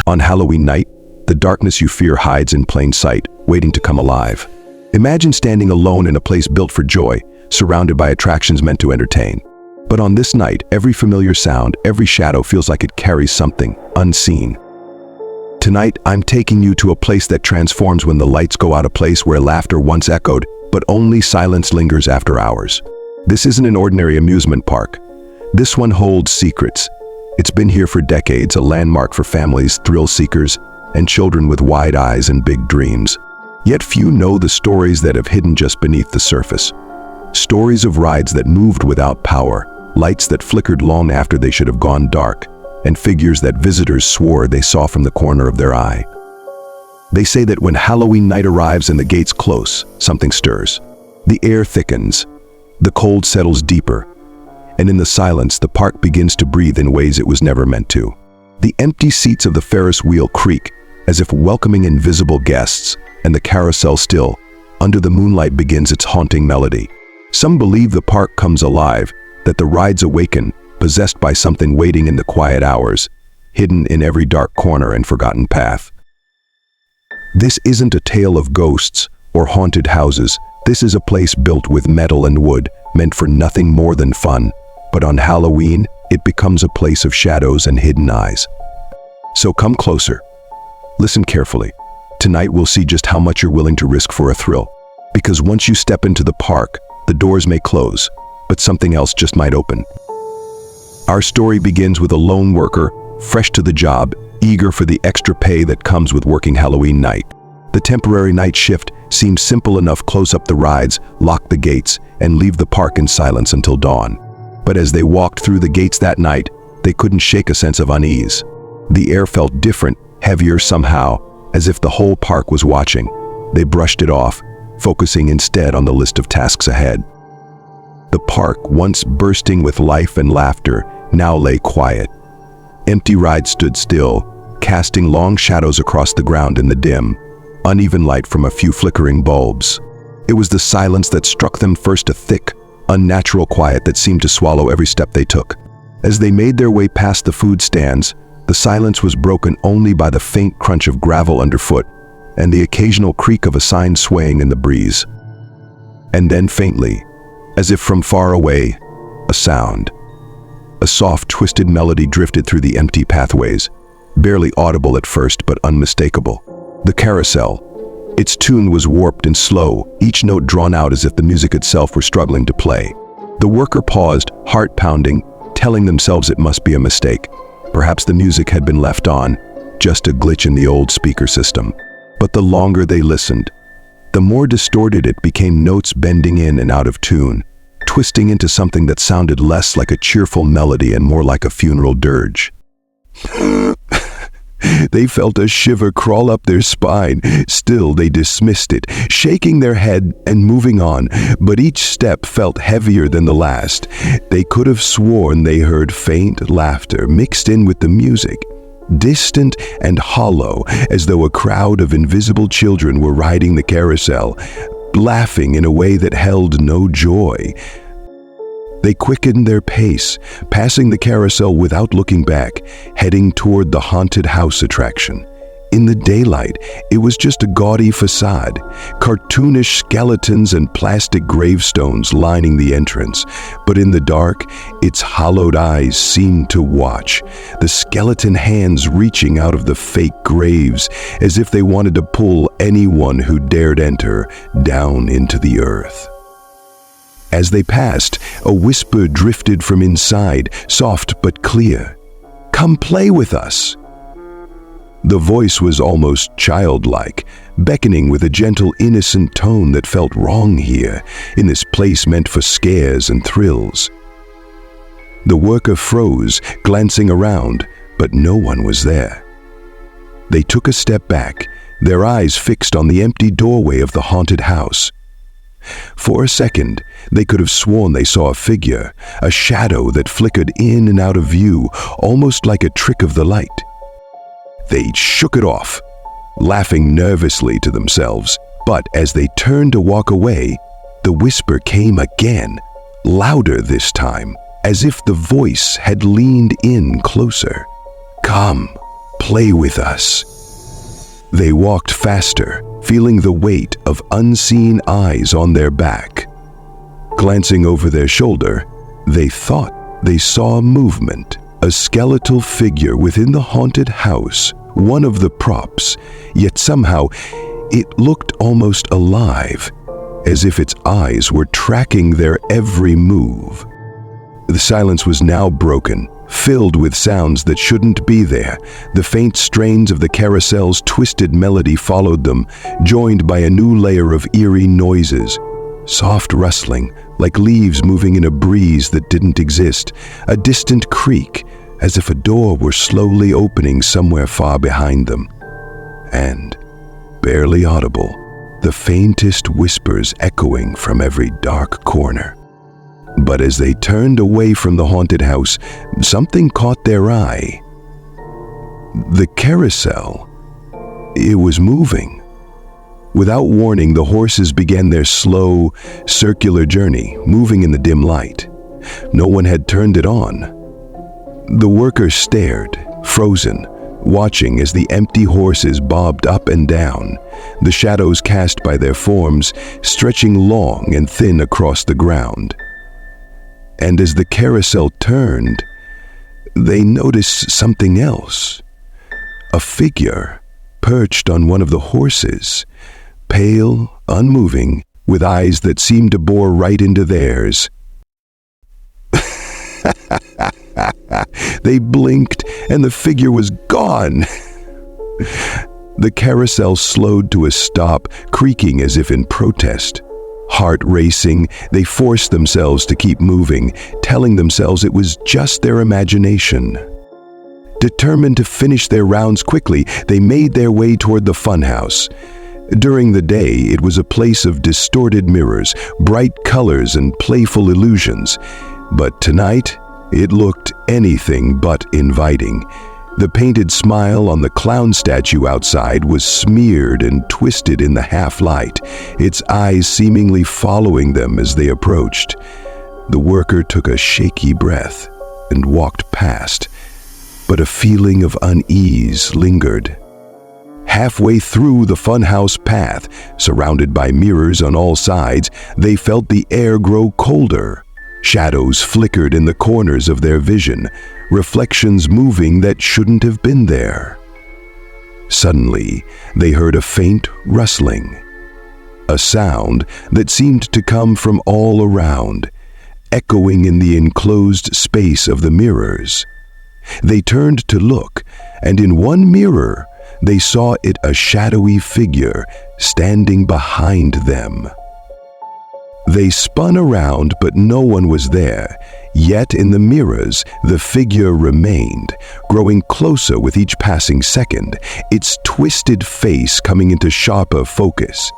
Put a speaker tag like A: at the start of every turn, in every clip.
A: On Halloween night, the darkness you fear hides in plain sight, waiting to come alive. Imagine standing alone in a place built for joy, surrounded by attractions meant to entertain. But on this night, every familiar sound, every shadow feels like it carries something unseen. Tonight, I'm taking you to a place that transforms when the lights go out, a place where laughter once echoed, but only silence lingers after hours. This isn't an ordinary amusement park. This one holds secrets. It's been here for decades, a landmark for families, thrill seekers, and children with wide eyes and big dreams. Yet few know the stories that have hidden just beneath the surface. Stories of rides that moved without power, lights that flickered long after they should have gone dark, and figures that visitors swore they saw from the corner of their eye. They say that when Halloween night arrives and the gates close, something stirs. The air thickens, the cold settles deeper, and in the silence, the park begins to breathe in ways it was never meant to. The empty seats of the Ferris wheel creak, as if welcoming invisible guests, and the carousel still, under the moonlight, begins its haunting melody. Some believe the park comes alive, that the rides awaken, possessed by something waiting in the quiet hours, hidden in every dark corner and forgotten path. This isn't a tale of ghosts or haunted houses. This is a place built with metal and wood, meant for nothing more than fun. But on Halloween, it becomes a place of shadows and hidden eyes. So come closer. Listen carefully. Tonight we'll see just how much you're willing to risk for a thrill. Because once you step into the park, the doors may close, but something else just might open. Our story begins with a lone worker, fresh to the job, eager for the extra pay that comes with working Halloween night. The temporary night shift seems simple enough: close up the rides, lock the gates, and leave the park in silence until dawn. But as they walked through the gates that night, they couldn't shake a sense of unease. The air felt different, heavier somehow, as if the whole park was watching. They brushed it off, focusing instead on the list of tasks ahead. The park, once bursting with life and laughter, now lay quiet. Empty rides stood still, casting long shadows across the ground in the dim, uneven light from a few flickering bulbs. It was the silence that struck them first, a thick, unnatural quiet that seemed to swallow every step they took. As they made their way past the food stands, the silence was broken only by the faint crunch of gravel underfoot and the occasional creak of a sign swaying in the breeze. And then faintly, as if from far away, a sound. A soft, twisted melody drifted through the empty pathways, barely audible at first but unmistakable. The carousel. Its tune was warped and slow, each note drawn out as if the music itself were struggling to play. The worker paused, heart pounding, telling themselves it must be a mistake. Perhaps the music had been left on, just a glitch in the old speaker system. But the longer they listened, the more distorted it became, notes bending in and out of tune, twisting into something that sounded less like a cheerful melody and more like a funeral dirge. They felt a shiver crawl up their spine. Still, they dismissed it, shaking their head and moving on, but each step felt heavier than the last. They could have sworn they heard faint laughter mixed in with the music, distant and hollow, as though a crowd of invisible children were riding the carousel, laughing in a way that held no joy. They quickened their pace, passing the carousel without looking back, heading toward the haunted house attraction. In the daylight, it was just a gaudy facade, cartoonish skeletons and plastic gravestones lining the entrance. But in the dark, its hollowed eyes seemed to watch, the skeleton hands reaching out of the fake graves as if they wanted to pull anyone who dared enter down into the earth. As they passed, a whisper drifted from inside, soft but clear. "Come play with us." The voice was almost childlike, beckoning with a gentle, innocent tone that felt wrong here, in this place meant for scares and thrills. The worker froze, glancing around, but no one was there. They took a step back, their eyes fixed on the empty doorway of the haunted house. For a second, they could have sworn they saw a figure, a shadow that flickered in and out of view, almost like a trick of the light. They shook it off, laughing nervously to themselves, but as they turned to walk away, the whisper came again, louder this time, as if the voice had leaned in closer. "Come, Play with us." They walked faster, feeling the weight of unseen eyes on their back. Glancing over their shoulder, they thought they saw movement, a skeletal figure within the haunted house, one of the props, yet somehow it looked almost alive, as if its eyes were tracking their every move. The silence was now broken, filled with sounds that shouldn't be there. The faint strains of the carousel's twisted melody followed them, joined by a new layer of eerie noises. Soft rustling, like leaves moving in a breeze that didn't exist. A distant creak, as if a door were slowly opening somewhere far behind them. And, barely audible, the faintest whispers echoing from every dark corner. But as they turned away from the haunted house, something caught their eye. The carousel. It was moving. Without warning, the horses began their slow, circular journey, moving in the dim light. No one had turned it on. The workers stared, frozen, watching as the empty horses bobbed up and down, the shadows cast by their forms stretching long and thin across the ground. And as the carousel turned, they noticed something else. A figure perched on one of the horses, pale, unmoving, with eyes that seemed to bore right into theirs. They blinked, and the figure was gone. The carousel slowed to a stop, creaking as if in protest. Heart racing, they forced themselves to keep moving, telling themselves it was just their imagination. Determined to finish their rounds quickly, they made their way toward the funhouse. During the day, it was a place of distorted mirrors, bright colors, and playful illusions. But tonight, it looked anything but inviting. The painted smile on the clown statue outside was smeared and twisted in the half-light, its eyes seemingly following them as they approached. The worker took a shaky breath and walked past, but a feeling of unease lingered. Halfway through the funhouse path, surrounded by mirrors on all sides, they felt the air grow colder. Shadows flickered in the corners of their vision, reflections moving that shouldn't have been there. Suddenly, they heard a faint rustling, a sound that seemed to come from all around, echoing in the enclosed space of the mirrors. They turned to look, and in one mirror, they saw it a shadowy figure standing behind them. They spun around, but no one was there. Yet in the mirrors, the figure remained, growing closer with each passing second, its twisted face coming into sharper focus.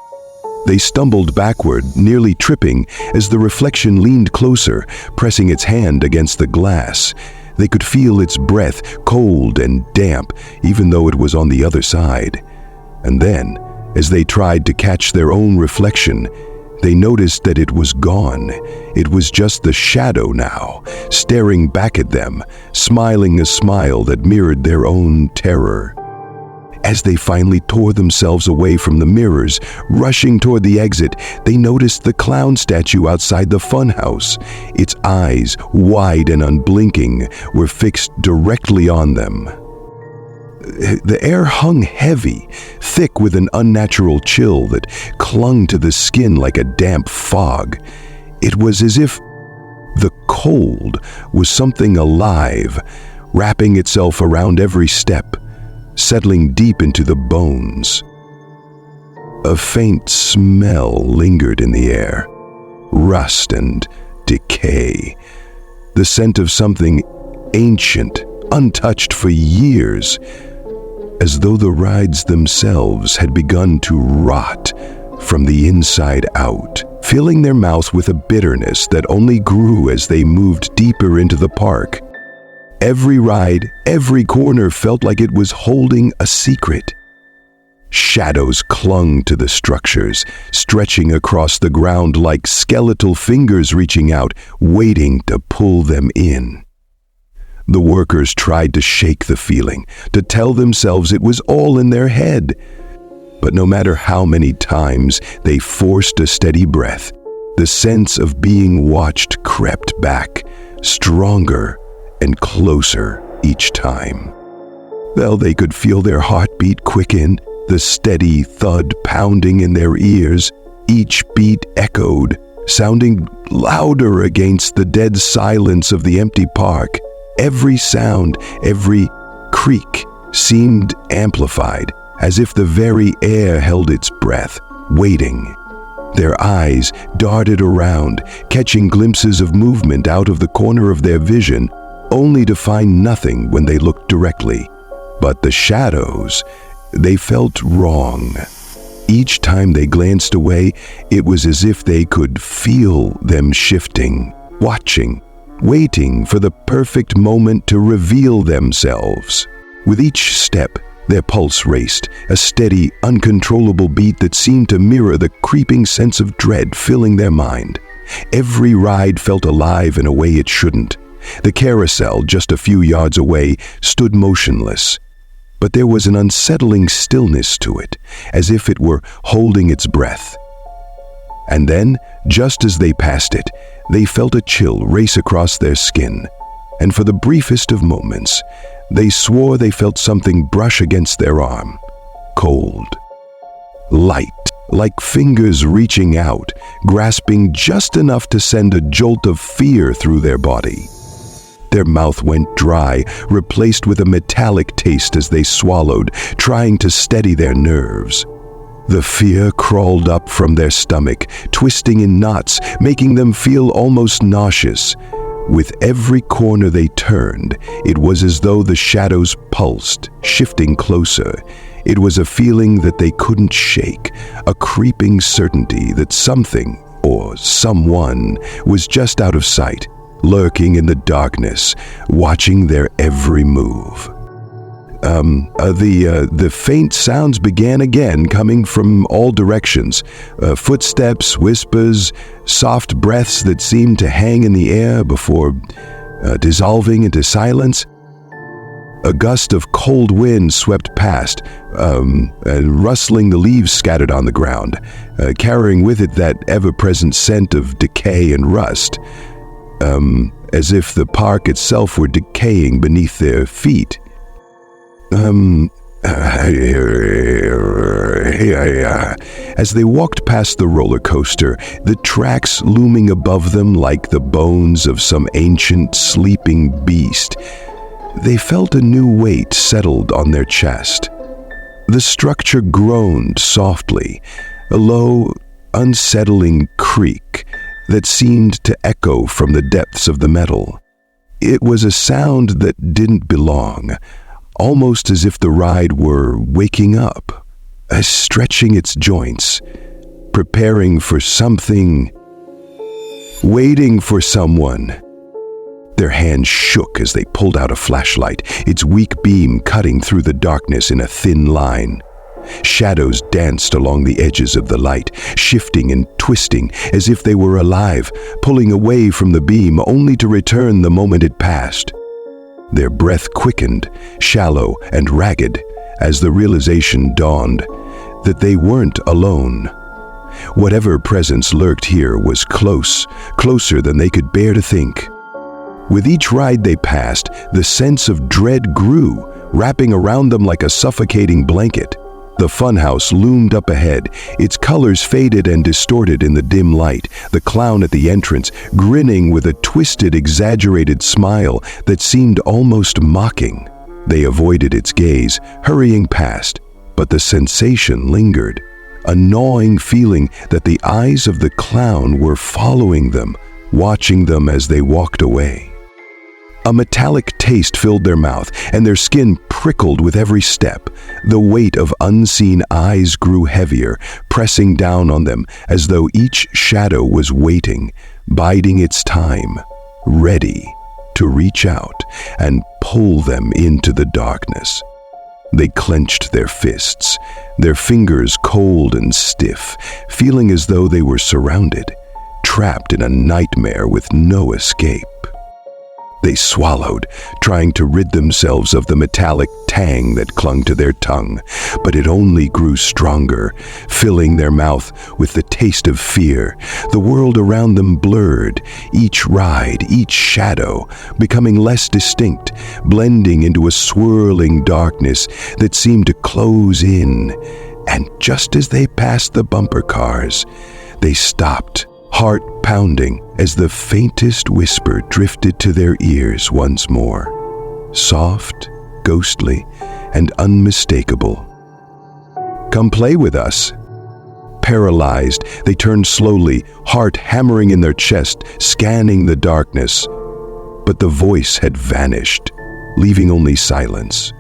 A: They stumbled backward, nearly tripping, as the reflection leaned closer, pressing its hand against the glass. They could feel its breath, cold and damp, even though it was on the other side. And then, as they tried to catch their own reflection, they noticed that it was gone. It was just the shadow now, staring back at them, smiling a smile that mirrored their own terror. As they finally tore themselves away from the mirrors, rushing toward the exit, they noticed the clown statue outside the funhouse. Its eyes, wide and unblinking, were fixed directly on them. The air hung heavy, thick with an unnatural chill that clung to the skin like a damp fog. It was as if the cold was something alive, wrapping itself around every step, settling deep into the bones. A faint smell lingered in the air, rust and decay, the scent of something ancient, untouched for years, as though the rides themselves had begun to rot from the inside out, filling their mouth with a bitterness that only grew as they moved deeper into the park. Every ride, every corner felt like it was holding a secret. Shadows clung to the structures, stretching across the ground like skeletal fingers reaching out, waiting to pull them in. The workers tried to shake the feeling, to tell themselves it was all in their head. But no matter how many times they forced a steady breath, the sense of being watched crept back, stronger and closer each time. Well, they could feel their heartbeat quicken, the steady thud pounding in their ears. Each beat echoed, sounding louder against the dead silence of the empty park. Every sound, every creak seemed amplified, as if the very air held its breath, waiting. Their eyes darted around, catching glimpses of movement out of the corner of their vision, only to find nothing when they looked directly. But the shadows, they felt wrong. Each time they glanced away, it was as if they could feel them shifting, watching, waiting for the perfect moment to reveal themselves. With each step, their pulse raced, a steady, uncontrollable beat that seemed to mirror the creeping sense of dread filling their mind. Every ride felt alive in a way it shouldn't. The carousel, just a few yards away, stood motionless. But there was an unsettling stillness to it, as if it were holding its breath. And then, just as they passed it, they felt a chill race across their skin, and for the briefest of moments, they swore they felt something brush against their arm. Cold. Light, like fingers reaching out, grasping just enough to send a jolt of fear through their body. Their mouth went dry, replaced with a metallic taste as they swallowed, trying to steady their nerves. The fear crawled up from their stomach, twisting in knots, making them feel almost nauseous. With every corner they turned, it was as though the shadows pulsed, shifting closer. It was a feeling that they couldn't shake, a creeping certainty that something, or someone, was just out of sight, lurking in the darkness, watching their every move. The faint sounds began again, coming from all directions. Footsteps, whispers, soft breaths that seemed to hang in the air before dissolving into silence. A gust of cold wind swept past, and rustling the leaves scattered on the ground, carrying with it that ever-present scent of decay and rust, as if the park itself were decaying beneath their feet. As they walked past the roller coaster, the tracks looming above them like the bones of some ancient sleeping beast, they felt a new weight settled on their chest. The structure groaned softly, a low, unsettling creak that seemed to echo from the depths of the metal. It was a sound that didn't belong, almost as if the ride were waking up, stretching its joints, preparing for something, waiting for someone. Their hands shook as they pulled out a flashlight, its weak beam cutting through the darkness in a thin line. Shadows danced along the edges of the light, shifting and twisting as if they were alive, pulling away from the beam only to return the moment it passed. Their breath quickened, shallow and ragged, as the realization dawned that they weren't alone. Whatever presence lurked here was close, closer than they could bear to think. With each ride they passed, the sense of dread grew, wrapping around them like a suffocating blanket. The funhouse loomed up ahead, its colors faded and distorted in the dim light, the clown at the entrance grinning with a twisted, exaggerated smile that seemed almost mocking. They avoided its gaze, hurrying past, but the sensation lingered, a gnawing feeling that the eyes of the clown were following them, watching them as they walked away. A metallic taste filled their mouth, and their skin prickled with every step. The weight of unseen eyes grew heavier, pressing down on them as though each shadow was waiting, biding its time, ready to reach out and pull them into the darkness. They clenched their fists, their fingers cold and stiff, feeling as though they were surrounded, trapped in a nightmare with no escape. They swallowed, trying to rid themselves of the metallic tang that clung to their tongue, but it only grew stronger, filling their mouth with the taste of fear. The world around them blurred, each ride, each shadow, becoming less distinct, blending into a swirling darkness that seemed to close in. And just as they passed the bumper cars, they stopped, heart pounding, as the faintest whisper drifted to their ears once more. Soft, ghostly, and unmistakable. "Come play with us." Paralyzed, they turned slowly, heart hammering in their chest, scanning the darkness. But the voice had vanished, leaving only silence.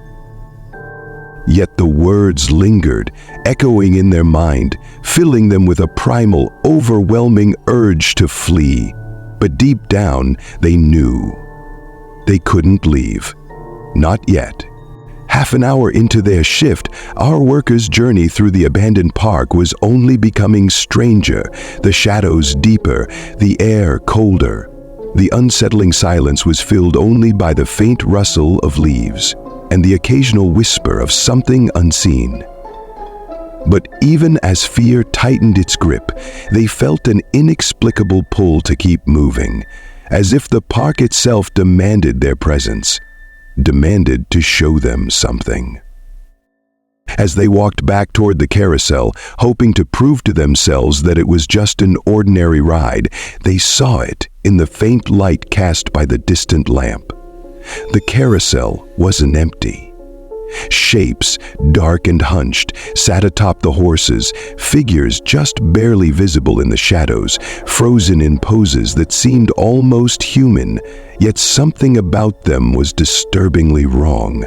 A: Yet the words lingered, echoing in their mind, filling them with a primal, overwhelming urge to flee. But deep down, they knew. They couldn't leave. Not yet. Half an hour into their shift, our workers' journey through the abandoned park was only becoming stranger, the shadows deeper, the air colder. The unsettling silence was filled only by the faint rustle of leaves and the occasional whisper of something unseen. But even as fear tightened its grip, they felt an inexplicable pull to keep moving, as if the park itself demanded their presence, demanded to show them something. As they walked back toward the carousel, hoping to prove to themselves that it was just an ordinary ride, they saw it in the faint light cast by the distant lamp. The carousel wasn't empty. Shapes, dark and hunched, sat atop the horses, figures just barely visible in the shadows, frozen in poses that seemed almost human, yet something about them was disturbingly wrong.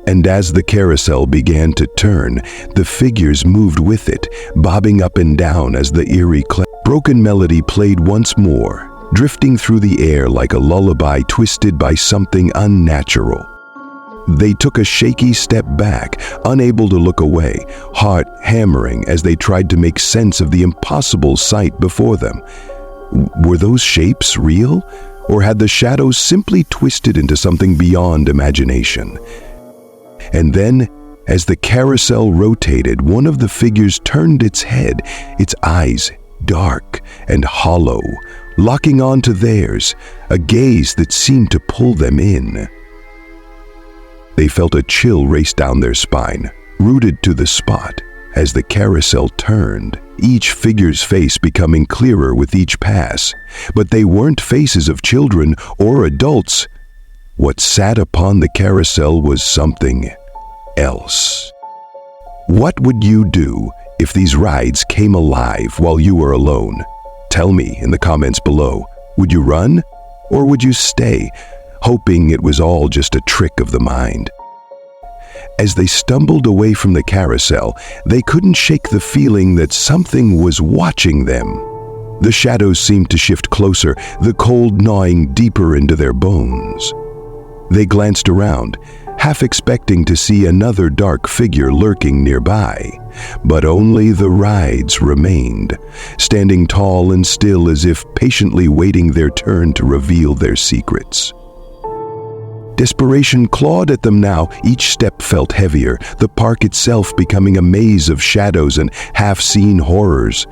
A: And as the carousel began to turn, the figures moved with it, bobbing up and down as the eerie broken melody played once more, drifting through the air like a lullaby twisted by something unnatural. They took a shaky step back, unable to look away, heart hammering as they tried to make sense of the impossible sight before them. Were those shapes real, or had the shadows simply twisted into something beyond imagination? And then, as the carousel rotated, one of the figures turned its head, its eyes dark and hollow, locking onto theirs, a gaze that seemed to pull them in. They felt a chill race down their spine, rooted to the spot, as the carousel turned, each figure's face becoming clearer with each pass. But they weren't faces of children or adults. What sat upon the carousel was something else. What would you do if these rides came alive while you were alone? Tell me in the comments below. Would you run, or would you stay, hoping it was all just a trick of the mind? As they stumbled away from the carousel, they couldn't shake the feeling that something was watching them. The shadows seemed to shift closer, the cold gnawing deeper into their bones. They glanced around, half expecting to see another dark figure lurking nearby. But only the rides remained, standing tall and still as if patiently waiting their turn to reveal their secrets. Desperation clawed at them now, each step felt heavier, the park itself becoming a maze of shadows and half-seen horrors.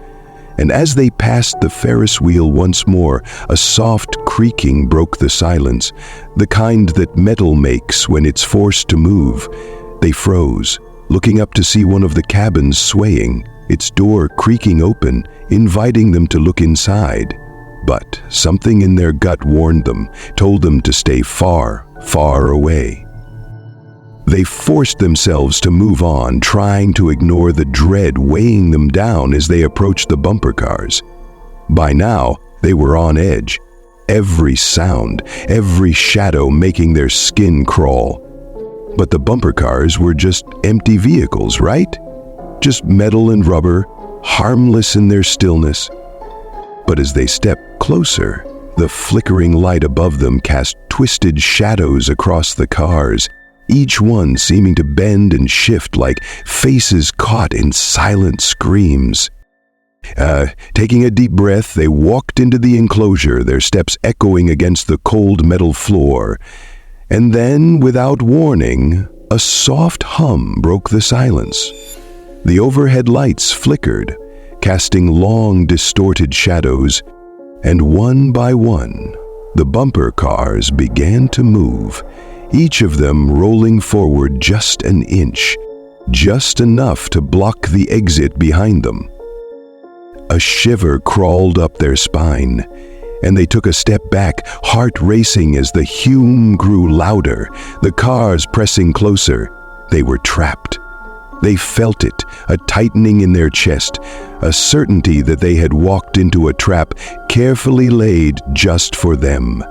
A: And as they passed the Ferris wheel once more, a soft creaking broke the silence, the kind that metal makes when it's forced to move. They froze, looking up to see one of the cabins swaying, its door creaking open, inviting them to look inside. But something in their gut warned them, told them to stay far, far away. They forced themselves to move on, trying to ignore the dread weighing them down as they approached the bumper cars. By now, they were on edge, every sound, every shadow making their skin crawl. But the bumper cars were just empty vehicles, right? Just metal and rubber, harmless in their stillness. But as they stepped closer, the flickering light above them cast twisted shadows across the cars, each one seeming to bend and shift like faces caught in silent screams. Taking a deep breath, they walked into the enclosure, their steps echoing against the cold metal floor. And then, without warning, a soft hum broke the silence. The overhead lights flickered, casting long, distorted shadows, and one by one, the bumper cars began to move, each of them rolling forward just an inch, just enough to block the exit behind them. A shiver crawled up their spine, and they took a step back, heart racing as the hum grew louder, the cars pressing closer. They were trapped. They felt it, a tightening in their chest, a certainty that they had walked into a trap carefully laid just for them.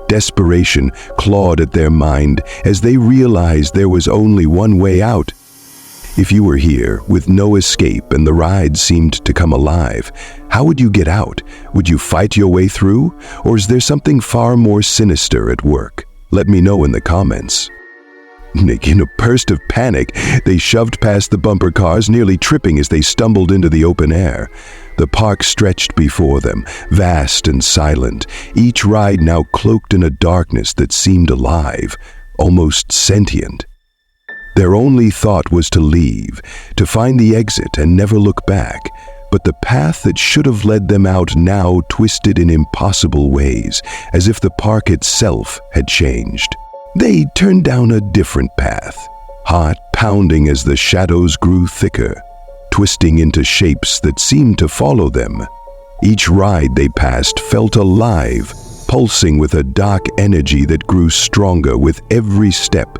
A: Desperation clawed at their mind as they realized there was only one way out. If you were here with no escape and the ride seemed to come alive, how would you get out? Would you fight your way through? Or is there something far more sinister at work? Let me know in the comments. In a burst of panic, they shoved past the bumper cars, nearly tripping as they stumbled into the open air. The park stretched before them, vast and silent, each ride now cloaked in a darkness that seemed alive, almost sentient. Their only thought was to leave, to find the exit and never look back. But the path that should have led them out now twisted in impossible ways, as if the park itself had changed. They turned down a different path, heart pounding as the shadows grew thicker, twisting into shapes that seemed to follow them. Each ride they passed felt alive, pulsing with a dark energy that grew stronger with every step.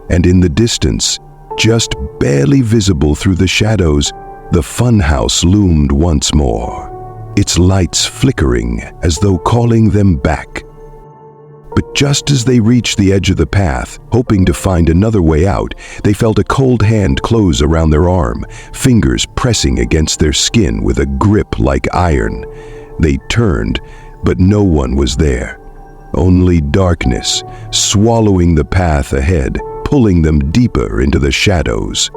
A: And in the distance, just barely visible through the shadows, the funhouse loomed once more, its lights flickering as though calling them back. But just as they reached the edge of the path, hoping to find another way out, they felt a cold hand close around their arm, fingers pressing against their skin with a grip like iron. They turned, but no one was there. Only darkness, swallowing the path ahead, pulling them deeper into the shadows.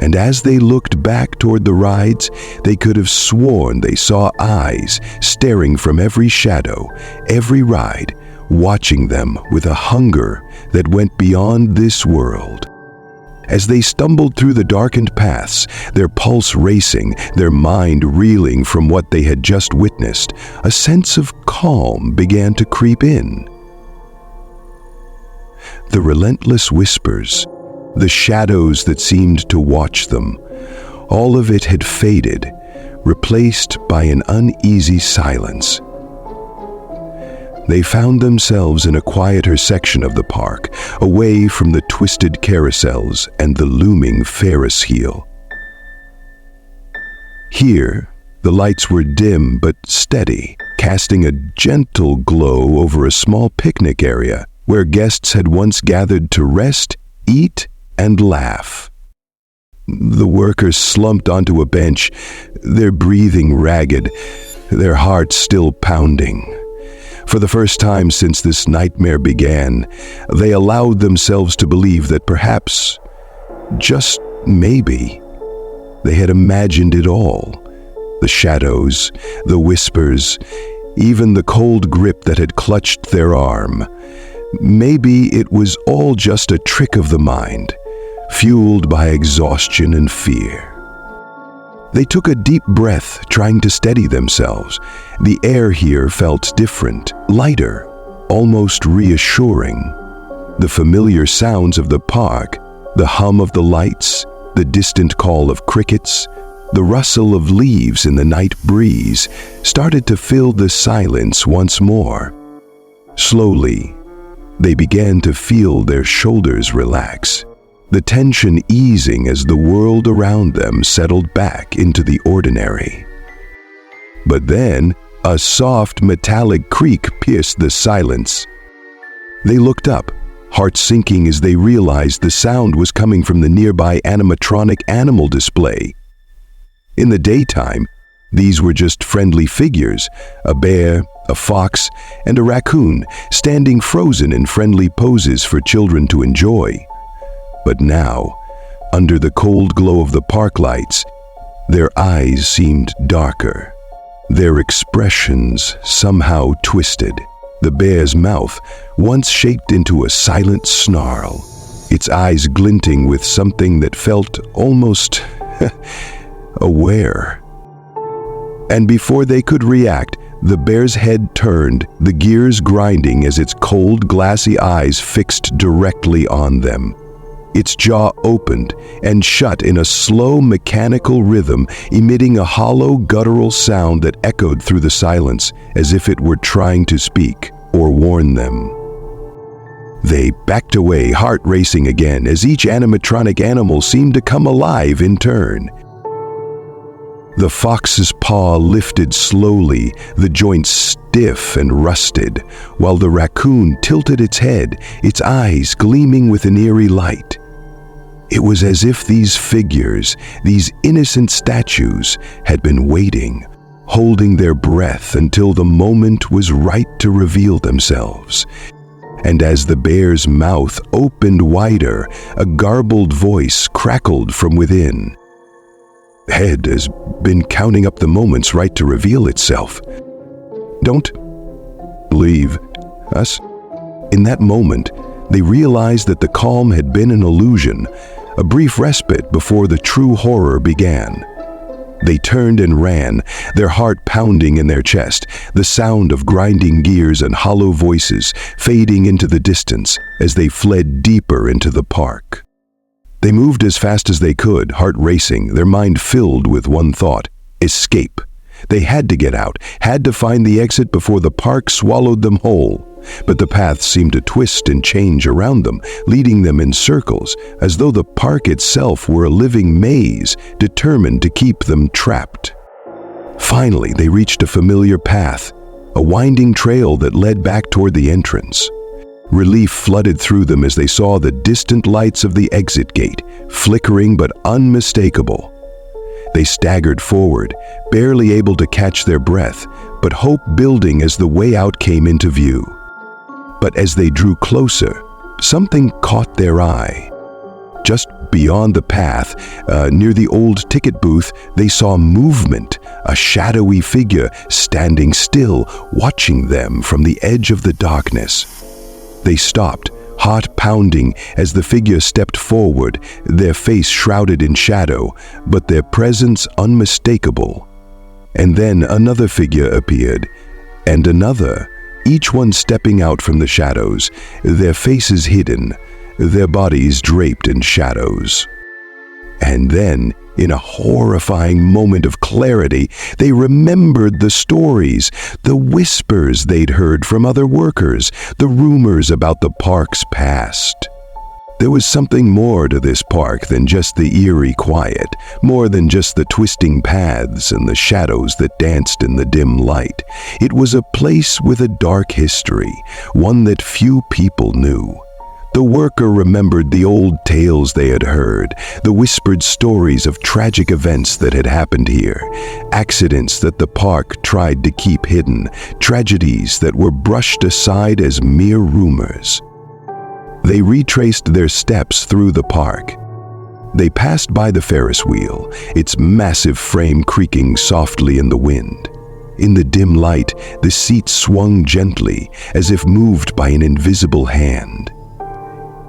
A: And as they looked back toward the rides, they could have sworn they saw eyes staring from every shadow, every ride, watching them with a hunger that went beyond this world. As they stumbled through the darkened paths, their pulse racing, their mind reeling from what they had just witnessed, a sense of calm began to creep in. The relentless whispers, the shadows that seemed to watch them, all of it had faded, replaced by an uneasy silence. They found themselves in a quieter section of the park, away from the twisted carousels and the looming Ferris wheel. Here, the lights were dim but steady, casting a gentle glow over a small picnic area where guests had once gathered to rest, eat, and laugh. The workers slumped onto a bench, their breathing ragged, their hearts still pounding. For the first time since this nightmare began, they allowed themselves to believe that perhaps, just maybe, they had imagined it all. The shadows, the whispers, even the cold grip that had clutched their arm. Maybe it was all just a trick of the mind, fueled by exhaustion and fear. They took a deep breath, trying to steady themselves. The air here felt different, lighter, almost reassuring. The familiar sounds of the park, the hum of the lights, the distant call of crickets, the rustle of leaves in the night breeze started to fill the silence once more. Slowly, they began to feel their shoulders relax, the tension easing as the world around them settled back into the ordinary. But then, a soft metallic creak pierced the silence. They looked up, heart sinking as they realized the sound was coming from the nearby animatronic animal display. In the daytime, these were just friendly figures, a bear, a fox, and a raccoon standing frozen in friendly poses for children to enjoy. But now, under the cold glow of the park lights, Their eyes seemed darker, their expressions somehow twisted. The bear's mouth, once shaped into a silent snarl, its eyes glinting with something that felt almost aware. And before they could react, the bear's head turned, the gears grinding as its cold, glassy eyes fixed directly on them. Its jaw opened and shut in a slow, mechanical rhythm, emitting a hollow, guttural sound that echoed through the silence as if it were trying to speak or warn them. They backed away, heart racing again, as each animatronic animal seemed to come alive in turn. The fox's paw lifted slowly, the joints stiff and rusted, while the raccoon tilted its head, its eyes gleaming with an eerie light. It was as if these figures, these innocent statues, had been waiting, holding their breath until the moment was right to reveal themselves. And as the bear's mouth opened wider, a garbled voice crackled from within. "Head has been counting up the moments right to reveal itself. Don't leave us." In that moment, they realized that the calm had been an illusion, a brief respite before the true horror began. They turned and ran, their heart pounding in their chest, the sound of grinding gears and hollow voices fading into the distance as they fled deeper into the park. They moved as fast as they could, heart racing, their mind filled with one thought: escape. They had to get out, had to find the exit before the park swallowed them whole. But the paths seemed to twist and change around them, leading them in circles, as though the park itself were a living maze, determined to keep them trapped. Finally, they reached a familiar path, a winding trail that led back toward the entrance. Relief flooded through them as they saw the distant lights of the exit gate, flickering but unmistakable. They staggered forward, barely able to catch their breath, but hope building as the way out came into view. But as they drew closer, something caught their eye. Just beyond the path, near the old ticket booth, they saw movement, a shadowy figure standing still, watching them from the edge of the darkness. They stopped, heart pounding as the figure stepped forward, their face shrouded in shadow, but their presence unmistakable. And then another figure appeared, and another, each one stepping out from the shadows, their faces hidden, their bodies draped in shadows. And then, in a horrifying moment of clarity, they remembered the stories, the whispers they'd heard from other workers, the rumors about the park's past. There was something more to this park than just the eerie quiet, more than just the twisting paths and the shadows that danced in the dim light. It was a place with a dark history, one that few people knew. The worker remembered the old tales they had heard, the whispered stories of tragic events that had happened here, accidents that the park tried to keep hidden, tragedies that were brushed aside as mere rumors. They retraced their steps through the park. They passed by the Ferris wheel, its massive frame creaking softly in the wind. In the dim light, the seat swung gently, as if moved by an invisible hand.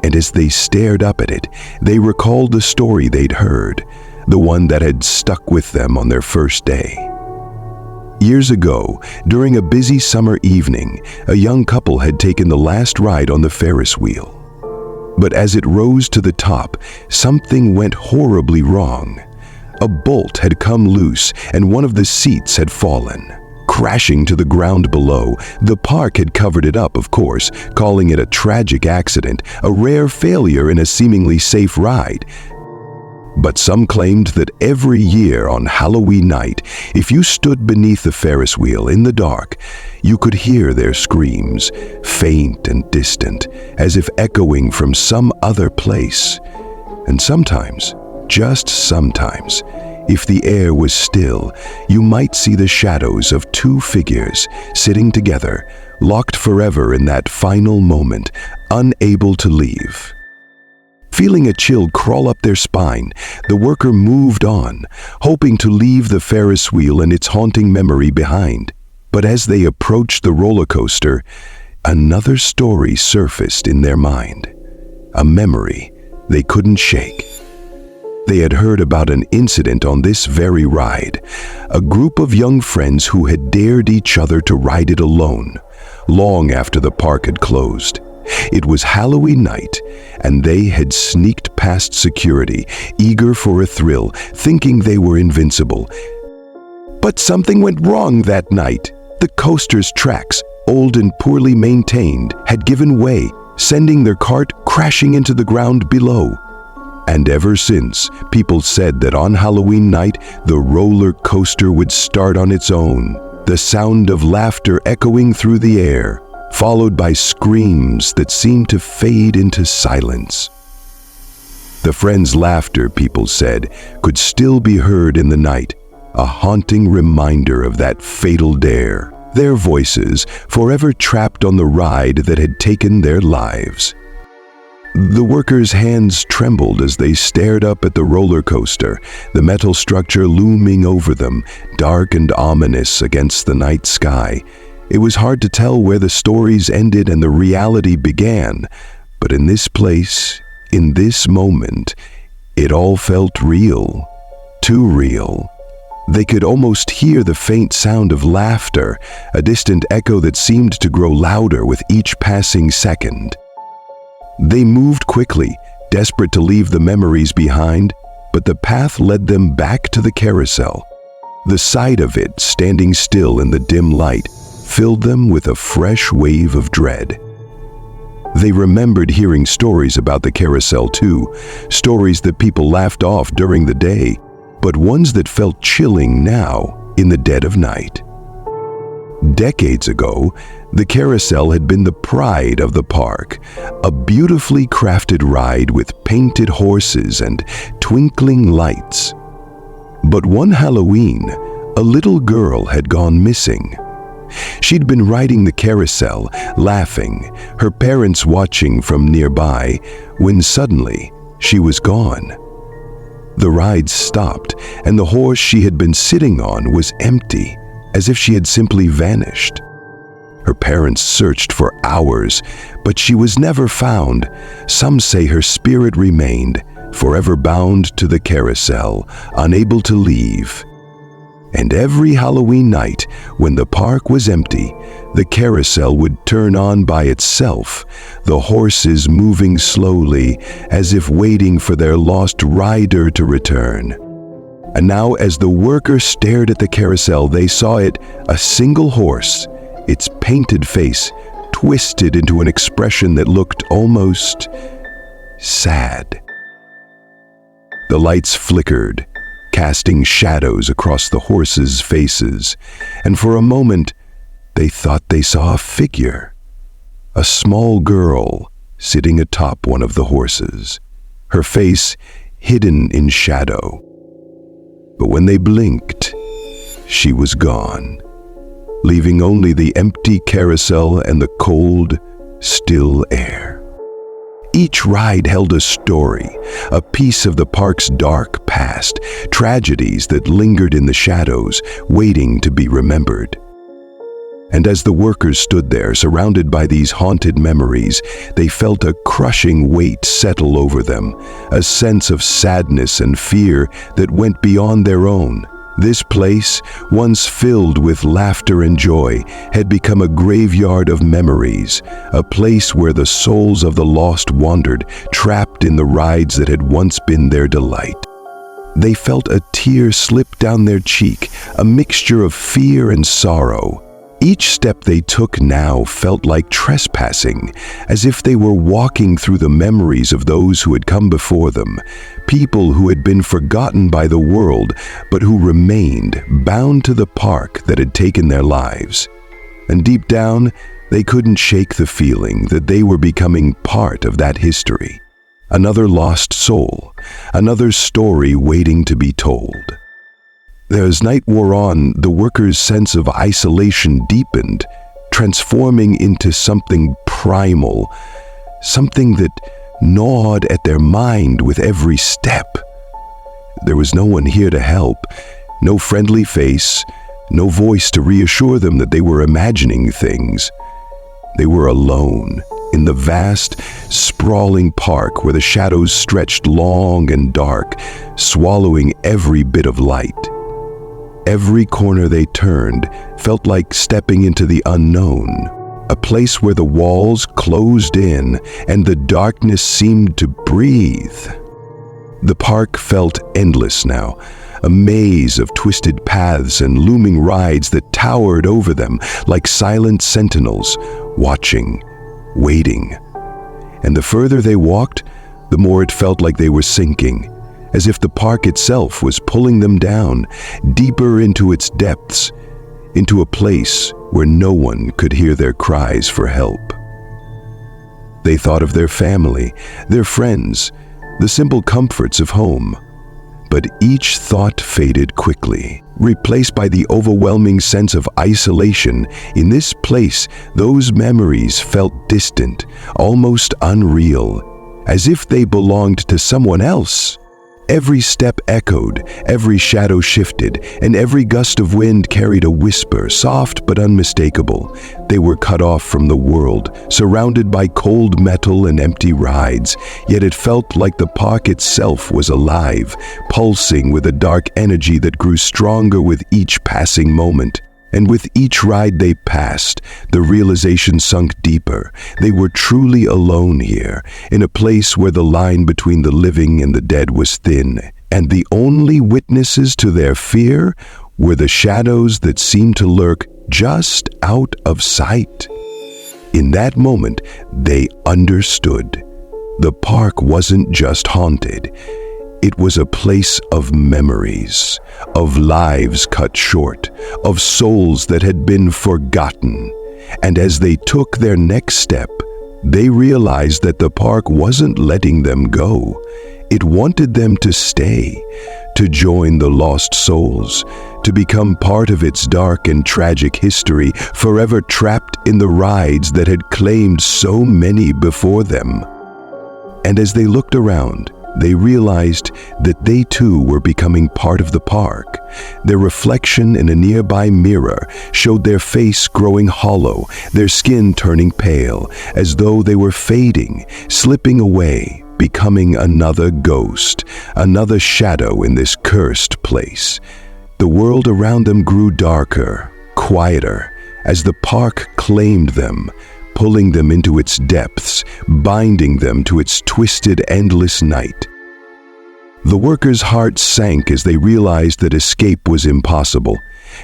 A: And as they stared up at it, they recalled the story they'd heard, the one that had stuck with them on their first day. Years ago, during a busy summer evening, a young couple had taken the last ride on the Ferris wheel. But as it rose to the top, something went horribly wrong. A bolt had come loose and one of the seats had fallen, crashing to the ground below. The park had covered it up, of course, calling it a tragic accident, a rare failure in a seemingly safe ride. But some claimed that every year on Halloween night, if you stood beneath the Ferris wheel in the dark, you could hear their screams, faint and distant, as if echoing from some other place. And sometimes, just sometimes, if the air was still, you might see the shadows of two figures sitting together, locked forever in that final moment, unable to leave. Feeling a chill crawl up their spine, the worker moved on, hoping to leave the Ferris wheel and its haunting memory behind. But as they approached the roller coaster, another story surfaced in their mind. A memory they couldn't shake. They had heard about an incident on this very ride, a group of young friends who had dared each other to ride it alone, long after the park had closed. It was Halloween night, and they had sneaked past security, eager for a thrill, thinking they were invincible. But something went wrong that night. The coaster's tracks, old and poorly maintained, had given way, sending their cart crashing into the ground below. And ever since, people said that on Halloween night, the roller coaster would start on its own, the sound of laughter echoing through the air, followed by screams that seemed to fade into silence. The friends' laughter, people said, could still be heard in the night, a haunting reminder of that fatal dare, their voices forever trapped on the ride that had taken their lives. The workers' hands trembled as they stared up at the roller coaster, the metal structure looming over them, dark and ominous against the night sky. It was hard to tell where the stories ended and the reality began, but in this place, in this moment, it all felt real, too real. They could almost hear the faint sound of laughter, a distant echo that seemed to grow louder with each passing second. They moved quickly, desperate to leave the memories behind, but the path led them back to the carousel. The sight of it, standing still in the dim light, filled them with a fresh wave of dread. They remembered hearing stories about the carousel too, stories that people laughed off during the day, but ones that felt chilling now in the dead of night. Decades ago, the carousel had been the pride of the park, a beautifully crafted ride with painted horses and twinkling lights. But one Halloween, a little girl had gone missing. She'd been riding the carousel, laughing, her parents watching from nearby, when suddenly she was gone. The ride stopped, and the horse she had been sitting on was empty, as if she had simply vanished. Her parents searched for hours, but she was never found. Some say her spirit remained, forever bound to the carousel, unable to leave. And every Halloween night, when the park was empty, the carousel would turn on by itself, the horses moving slowly, as if waiting for their lost rider to return. And now, as the workers stared at the carousel, they saw it, a single horse, its painted face twisted into an expression that looked almost sad. The lights flickered, casting shadows across the horses' faces, and for a moment they thought they saw a figure, a small girl sitting atop one of the horses, her face hidden in shadow. But when they blinked, she was gone, leaving only the empty carousel and the cold, still air. Each ride held a story, a piece of the park's dark past, tragedies that lingered in the shadows, waiting to be remembered. And as the workers stood there, surrounded by these haunted memories, they felt a crushing weight settle over them, a sense of sadness and fear that went beyond their own. This place, once filled with laughter and joy, had become a graveyard of memories, a place where the souls of the lost wandered, trapped in the rides that had once been their delight. They felt a tear slip down their cheek, a mixture of fear and sorrow. Each step they took now felt like trespassing, as if they were walking through the memories of those who had come before them, people who had been forgotten by the world, but who remained bound to the park that had taken their lives. And deep down, they couldn't shake the feeling that they were becoming part of that history. Another lost soul, another story waiting to be told. As night wore on, the workers' sense of isolation deepened, transforming into something primal, something that gnawed at their mind with every step. There was no one here to help, no friendly face, no voice to reassure them that they were imagining things. They were alone in the vast, sprawling park where the shadows stretched long and dark, swallowing every bit of light. Every corner they turned felt like stepping into the unknown, a place where the walls closed in and the darkness seemed to breathe. The park felt endless now, a maze of twisted paths and looming rides that towered over them like silent sentinels, watching, waiting. And the further they walked, the more it felt like they were sinking, as if the park itself was pulling them down, deeper into its depths, into a place where no one could hear their cries for help. They thought of their family, their friends, the simple comforts of home. But each thought faded quickly, replaced by the overwhelming sense of isolation. In this place, those memories felt distant, almost unreal, as if they belonged to someone else. Every step echoed, every shadow shifted, and every gust of wind carried a whisper, soft but unmistakable. They were cut off from the world, surrounded by cold metal and empty rides, yet it felt like the park itself was alive, pulsing with a dark energy that grew stronger with each passing moment. And with each ride they passed, the realization sunk deeper. They were truly alone here, in a place where the line between the living and the dead was thin, and the only witnesses to their fear were the shadows that seemed to lurk just out of sight. In that moment, they understood. The park wasn't just haunted. It was a place of memories, of lives cut short, of souls that had been forgotten. And as they took their next step, they realized that the park wasn't letting them go. It wanted them to stay, to join the lost souls, to become part of its dark and tragic history, forever trapped in the rides that had claimed so many before them. And as they looked around, they realized that they too were becoming part of the park. Their reflection in a nearby mirror showed their face growing hollow, their skin turning pale, as though they were fading, slipping away, becoming another ghost, another shadow in this cursed place. The world around them grew darker, quieter, as the park claimed them, pulling them into its depths, binding them to its twisted, endless night. The workers' hearts sank as they realized that escape was impossible.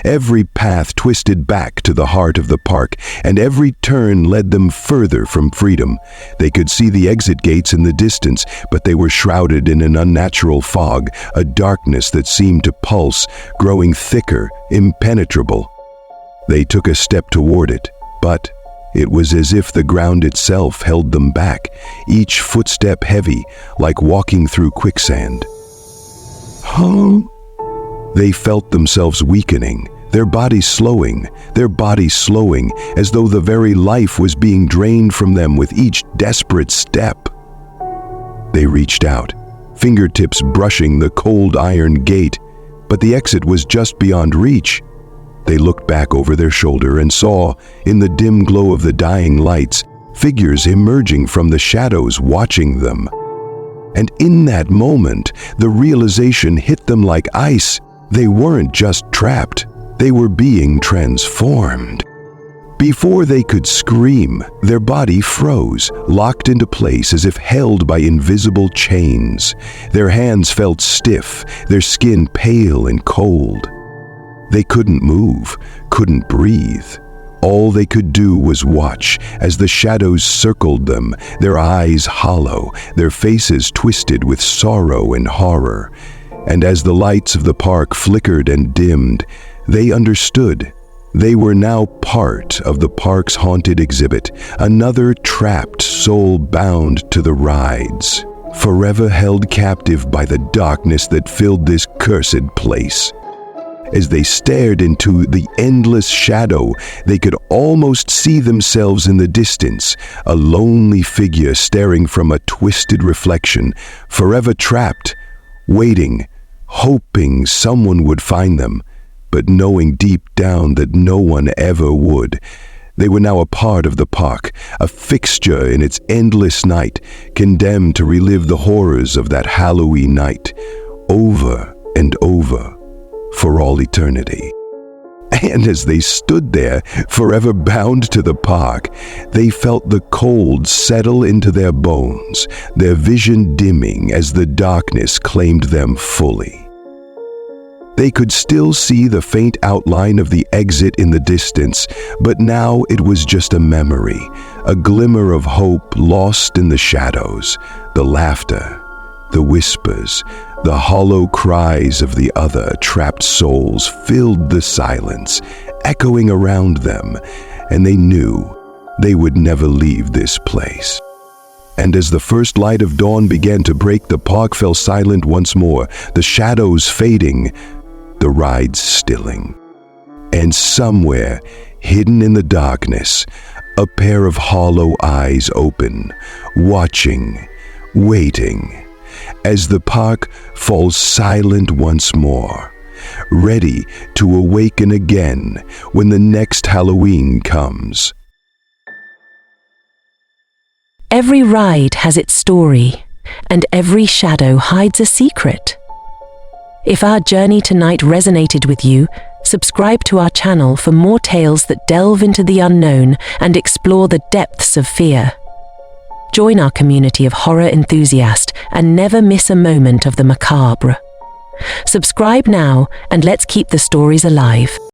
A: Every path twisted back to the heart of the park, and every turn led them further from freedom. They could see the exit gates in the distance, but they were shrouded in an unnatural fog, a darkness that seemed to pulse, growing thicker, impenetrable. They took a step toward it, but it was as if the ground itself held them back, each footstep heavy, like walking through quicksand. They felt themselves weakening, their bodies slowing, as though the very life was being drained from them with each desperate step. They reached out, fingertips brushing the cold iron gate, but the exit was just beyond reach. They looked back over their shoulder and saw, in the dim glow of the dying lights, figures emerging from the shadows watching them. And in that moment, the realization hit them like ice. They weren't just trapped, they were being transformed. Before they could scream, their body froze, locked into place as if held by invisible chains. Their hands felt stiff, their skin pale and cold. They couldn't move, couldn't breathe. All they could do was watch as the shadows circled them, their eyes hollow, their faces twisted with sorrow and horror. And as the lights of the park flickered and dimmed, they understood. They were now part of the park's haunted exhibit, another trapped soul bound to the rides, forever held captive by the darkness that filled this cursed place. As they stared into the endless shadow, they could almost see themselves in the distance, a lonely figure staring from a twisted reflection, forever trapped, waiting, hoping someone would find them, but knowing deep down that no one ever would. They were now a part of the park, a fixture in its endless night, condemned to relive the horrors of that Halloween night, over and over, for all eternity. And as they stood there, forever bound to the park, they felt the cold settle into their bones, their vision dimming as the darkness claimed them fully. They could still see the faint outline of the exit in the distance, but now it was just a memory, a glimmer of hope lost in the shadows. The laughter, the whispers, the hollow cries of the other trapped souls filled the silence, echoing around them, and they knew they would never leave this place. And as the first light of dawn began to break, the park fell silent once more, the shadows fading, the rides stilling. And somewhere, hidden in the darkness, a pair of hollow eyes open, watching, waiting, as the park falls silent once more, ready to awaken again when the next Halloween comes.
B: Every ride has its story, and every shadow hides a secret. If our journey tonight resonated with you, subscribe to our channel for more tales that delve into the unknown and explore the depths of fear. Join our community of horror enthusiasts and never miss a moment of the macabre. Subscribe now and let's keep the stories alive.